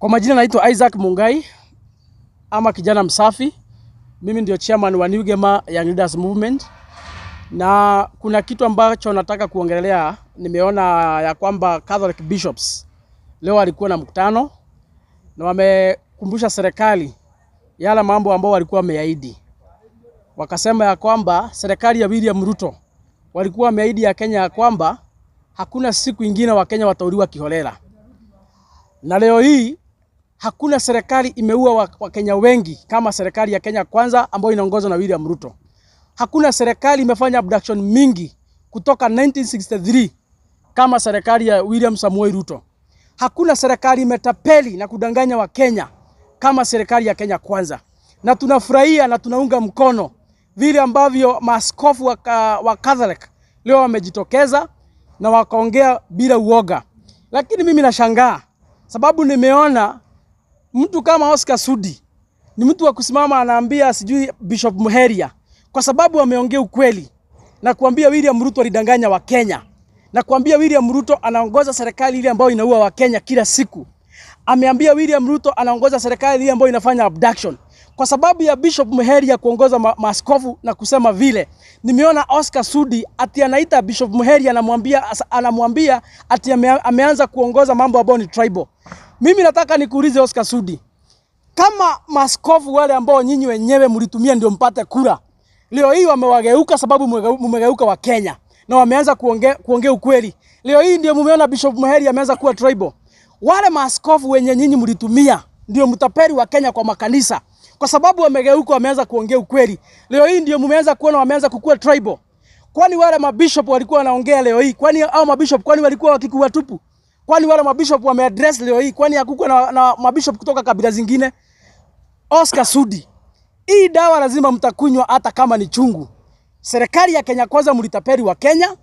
Kwa majina naitwa Isaac Mungai ama kijana msafi. Mimi ndio chairman wa New Gema Young Leaders Movement. Na kuna kitu ambacho nataka kuongelea. Nimeona ya kwamba Catholic Bishops leo walikuwa na mkutano na wamekumbusha serikali yale mambo ambao walikuwa wameahidi. Wakasema ya kwamba serikali ya William Ruto walikuwa wameahidi ya Kenya ya kwamba hakuna siku ingine wa Kenya watauliwa kiholela. Na leo hii hakuna serikali imeua wa Kenya wengi kama serikali ya Kenya Kwanza ambayo inaongozwa na William Ruto. Hakuna serikali imefanya abduction mingi kutoka 1963 kama serikali ya William Samoei Ruto. Hakuna serikali imetapeli na kudanganya wa Kenya kama serikali ya Kenya Kwanza. Na tunafurahia na tunaunga mkono vile ambavyo maaskofu wa Catholic leo wamejitokeza na wakaongea bila uoga. Lakini mimi nashangaa sababu nimeona mtu kama Oscar Sudi ni mtu wa kusimama anaambia sijui Bishop Muheria kwa sababu ameongea ukweli na kuambia William Ruto alidanganya wa Kenya na kuambia William Ruto anaongoza serikali ile ambayo inaua wa Kenya kila siku. Ameambia William Ruto anaongoza serikali ile ambayo inafanya abduction. Kwa sababu ya Bishop Muheria kuongoza maaskofu na kusema vile, nimeona Oscar Sudi ati anaita Bishop Muheria anamwambia ati ameanza kuongoza mambo ambayo ni tribal. Mimi nataka nikuulize Oscar Sudi, kama maaskofu wale ambao nyinyi wenyewe mlitumia ndio mpate kura, leo hii wamewageuka sababu mmegeuka wa Kenya na wameanza kuongea ukweli. Leo hii ndio mumeona Bishop Muheria ameanza kuwa tribal. Wale maaskofu wenye nyinyi mlitumia ndio mtaperi wa Kenya kwa makanisa. Kwa sababu wamegeuka wameanza kuongea ukweli. Leo hii ndio mumeanza kuona wameanza kukua tribal. Kwani wale mabishop walikuwa wanaongea leo hii? Kwani hao mabishop kwani walikuwa wakikuwa tupu? Kwani wale mabishop wameaddress leo hii? Kwani hakukuwa na mabishop kutoka kabila zingine? Oscar Sudi, hii dawa lazima mtakunywa hata kama ni chungu. Serikali ya Kenya Kwanza mlitaperi wa Kenya,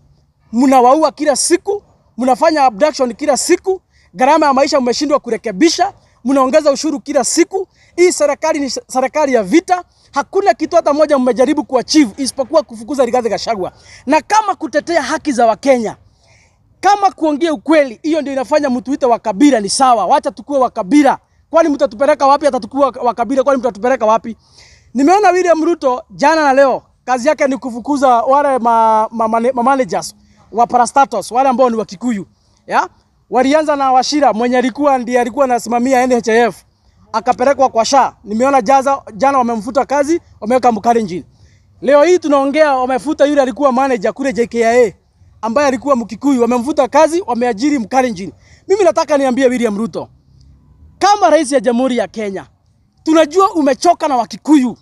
mnawaua kila siku, mnafanya abduction kila siku, gharama ya maisha mmeshindwa kurekebisha, mnaongeza ushuru kila siku. Hii serikali ni serikali ya vita. Hakuna kitu hata moja mmejaribu kuachieve isipokuwa kufukuza Rigathi Gachagua. Na kama kutetea haki za Wakenya, kama kuongea ukweli, hiyo ndio inafanya mtu uite wa kabila ni sawa. Wacha tukue wa kabila. Kwani mtatupeleka wapi? Hata tukue wa kabila, kwani mtatupeleka wapi? Nimeona William Ruto jana na leo kazi yake ni kufukuza wale managers wa parastatus, wale ambao ni wa Kikuyu. Ya? Walianza na Wachira mwenye alikuwa anasimamia NHIF. Akapelekwa kwa SHA. Nimeona jana wamemfuta kazi, wameweka Mkalenjin. Leo hii tunaongea wamefuta yule alikuwa manager kule JKIA ambaye alikuwa Mkikuyu, wamemfuta kazi, wameajiri Mkalenjin. Mimi nataka niambie William Ruto, kama rais ya Jamhuri ya Kenya, tunajua umechoka na Wakikuyu.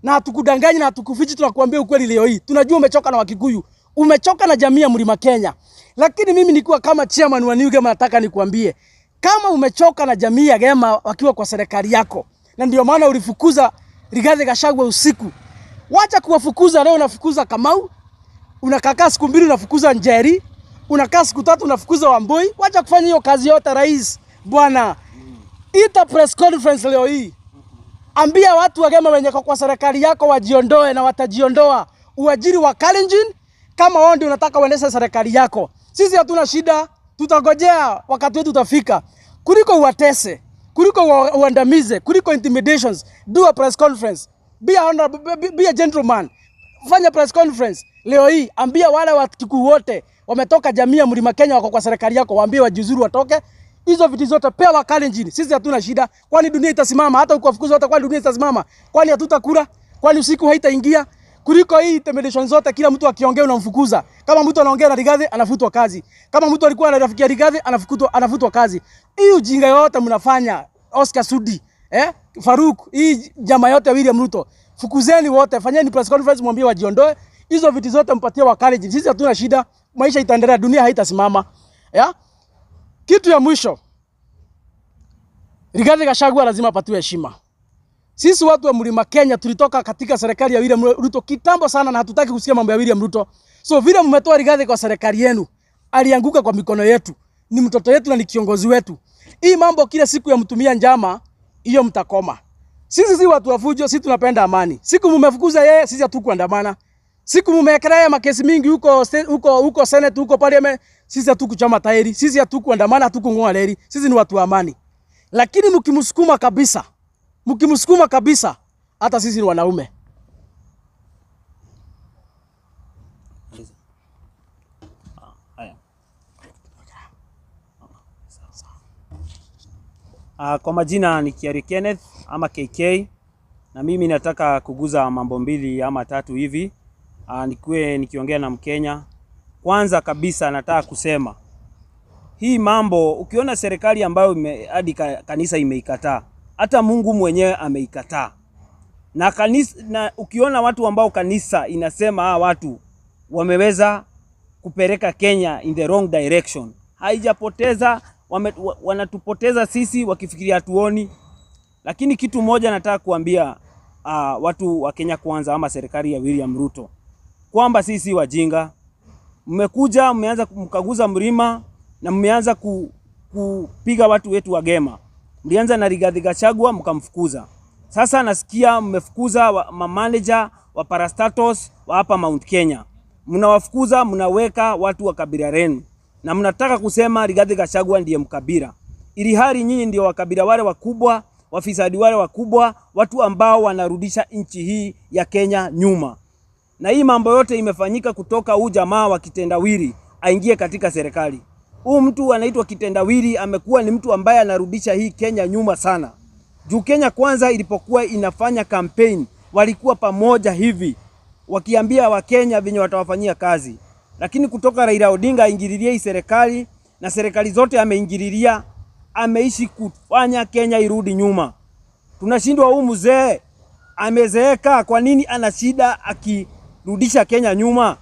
Na hatukudanganyi na hatukufichi, tunakuambia ukweli leo hii. Tunajua umechoka na Wakikuyu, umechoka na jamii ya Mlima Kenya. Lakini mimi nikiwa kama chairman wa New Gema nataka nikuambie, kama umechoka na jamii ya Gema wakiwa kwa serikali yako, na ndio maana ulifukuza Rigathi Gachagua usiku, wacha kuwafukuza leo. Unafukuza Kamau, unakaa siku mbili unafukuza Njeri, unakaa siku tatu unafukuza Wambui. Wacha kufanya hiyo kazi yote rais. Bwana, ita press conference leo hii. Ambia watu wa Gema wenye kwa serikali yako wajiondoe na watajiondoa. Uajiri wa Kalenjin kama wao ndio unataka uendeshe serikali yako. Sisi hatuna shida, tutangojea wakati wetu utafika. Kuliko uwatese, kuliko uandamize, kuliko intimidations, do a press conference. Be a gentleman. Fanya press conference leo hii. Ambia wale watu wote wametoka jamii ya Mlima Kenya wako kwa serikali yako, waambie wajiuzuru watoke. Hizo vitu zote pewa Kalenjin. Sisi hatuna shida. Kwani dunia itasimama? Hata ukiwafukuza wote kwani dunia itasimama? Kwani hatutakula? Kwani usiku haitaingia? Kuliko hii intimidation zote, kila mtu akiongea unamfukuza. Kama mtu anaongea na Rigathi anafutwa kazi. Kama mtu alikuwa anafikia Rigathi anafutwa kazi. Hii ujinga yote mnafanya Oscar Sudi, Faruk, hii jamaa yote William Ruto. Fukuzeni wote, fanyeni press conference mwambie wajiondoe. Hizo vitu zote mpatie wa Kalenjin. Sisi hatuna shida. Maisha itaendelea, dunia haitasimama. Kitu ya mwisho, Rigathi Gachagua lazima apatiwe heshima. Sisi watu wa Mlima Kenya tulitoka katika serikali ya William Ruto kitambo sana na hatutaki kusikia mambo ya William Ruto. So vile mmetoa Rigathi kwa serikali yenu, alianguka kwa mikono yetu. Ni mtoto yetu na ni kiongozi wetu. Hii mambo kila siku ya mtumia njama, hiyo mtakoma. Sisi si watu wa fujo, sisi tunapenda amani. Siku mmefukuza yeye, sisi hatukuandamana. Siku mmekelea makesi mingi huko Senate, huko Parliament, sisi hatukuchoma tairi, sisi hatukuandamana, hatukung'oa reli. Sisi ni watu wa amani. Lakini mkimsukuma kabisa, hata sisi ni wanaume. Kwa majina ni Kiari Kenneth ama KK, na mimi nataka kuguza mambo mbili ama tatu hivi. Nikiongea na Mkenya. Kwanza kabisa nataka kusema hii mambo, ukiona serikali ambayo hadi kanisa imeikataa, hata Mungu mwenyewe ameikataa. Na ukiona watu ambao kanisa inasema watu wameweza kupeleka Kenya in the wrong direction, haijapoteza, wanatupoteza sisi wakifikiria hatuoni. Lakini kitu moja nataka kuambia watu wa Kenya Kwanza ama serikali ya William Ruto, kwamba sisi wajinga. Mmekuja mmeanza mkaguza mlima na mmeanza kupiga watu wetu wa Gema. Mlianza na Rigathi Gachagua mkamfukuza. Sasa nasikia mmefukuza manager wa parastatos wa hapa Mount Kenya. Mnawafukuza, mnaweka watu wa kabila lenu. Na mnataka kusema Rigathi Gachagua ndiye mkabila. Ili hali nyinyi ndio wakabila wale wakubwa, wafisadi wale wakubwa, watu ambao wanarudisha nchi hii ya Kenya nyuma. Na hii mambo yote imefanyika kutoka huu jamaa wa kitendawili aingie katika serikali. Huu mtu anaitwa kitendawili amekuwa ni mtu ambaye anarudisha hii Kenya nyuma sana. Juu Kenya Kwanza ilipokuwa inafanya campaign, walikuwa pamoja hivi wakiambia Wakenya venye watawafanyia kazi. Lakini kutoka Raila Odinga aingililie hii serikali, na serikali zote ameingililia, ameishi kufanya Kenya irudi nyuma. Tunashindwa, huu mzee amezeeka, kwa nini ana shida akirudisha Kenya nyuma?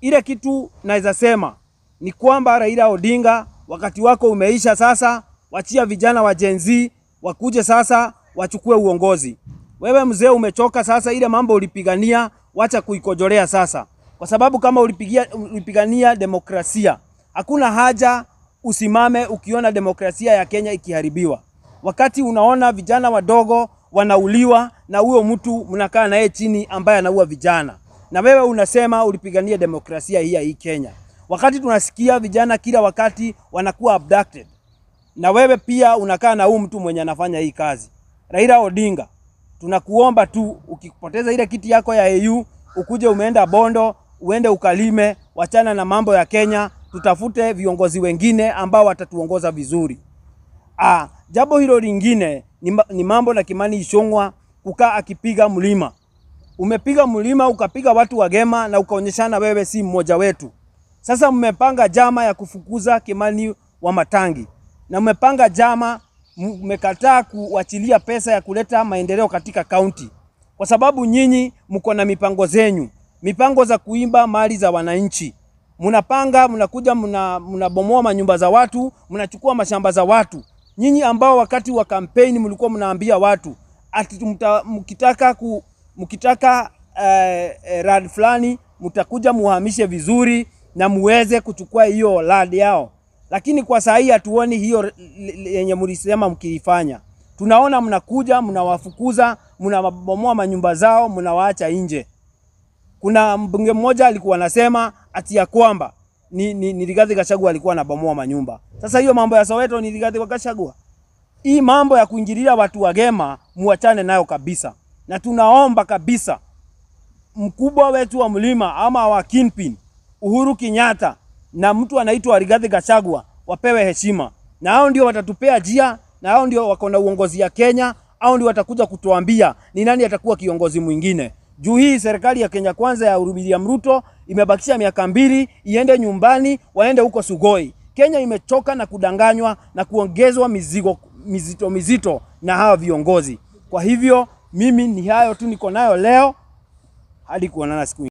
Ile kitu naweza sema ni kwamba Raila Odinga, wakati wako umeisha sasa. Wachia vijana wa Gen Z wakuje sasa wachukue uongozi. Wewe mzee umechoka sasa, ile mambo ulipigania wacha kuikojolea sasa. Kwa sababu kama ulipigania demokrasia, hakuna haja usimame ukiona demokrasia ya Kenya ikiharibiwa. Wakati unaona vijana wadogo wanauliwa na huyo mtu mnakaa naye chini ambaye anaua vijana. Na wewe unasema ulipigania demokrasia hii Kenya. Wakati tunasikia vijana kila wakati wanakuwa abducted. Na wewe pia unakaa na huyu mtu mwenye anafanya hii kazi. Raila Odinga, tunakuomba tu ukipoteza ile kiti yako ya AU, ukuje umeenda Bondo, uende ukalime, wachana na mambo ya Kenya, tutafute viongozi wengine ambao watatuongoza vizuri. Jambo hilo lingine ni mambo na Kimani Ichung'wah kukaa akipiga mlima. Umepiga mlima ukapiga watu wa Gema na ukaonyeshana wewe si mmoja wetu. Sasa mmepanga jama ya kufukuza Kimani Wamatangi. Na mmepanga jama, mmekataa kuachilia pesa ya kuleta maendeleo katika kaunti. Kwa sababu nyinyi mko na mipango zenyu. Mipango za kuimba mali za wananchi. Mnapanga, mnakuja mnabomoa manyumba za watu, mnachukua mashamba za watu. Nyinyi ambao wakati wa kampeni mlikuwa mnaambia watu ati mkitaka rad fulani mtakuja muhamishe vizuri na muweze kuchukua hiyo rad yao. Lakini kwa saa hii hatuoni hiyo yenye mlisema mkifanya. Tunaona mnakuja, mnawafukuza, mnabomoa manyumba zao, mnawaacha nje. Kuna mbunge mmoja alikuwa anasema ati ya kwamba ni Rigathi Gachagua alikuwa anabomoa manyumba. Sasa hiyo mambo ya Soweto ni Rigathi Gachagua. Hii mambo ya kuingilia watu wa Gema muachane nayo kabisa. Na tunaomba kabisa mkubwa wetu wa mlima ama wa Kingpin, Uhuru Kenyatta, na mtu anaitwa Rigathi Gachagua wapewe heshima. Na hao ndio watatupea njia, na hao ndio wako na uongozi ya Kenya, hao ndio watakuja kutuambia ni nani atakuwa kiongozi mwingine. Juu hii serikali ya Kenya Kwanza ya William Ruto imebakisha miaka 2 iende nyumbani, waende huko Sugoi. Kenya imechoka na kudanganywa na kuongezwa mizito na hawa viongozi. Kwa hivyo mimi ni hayo tu niko nayo leo, hadi kuonana siku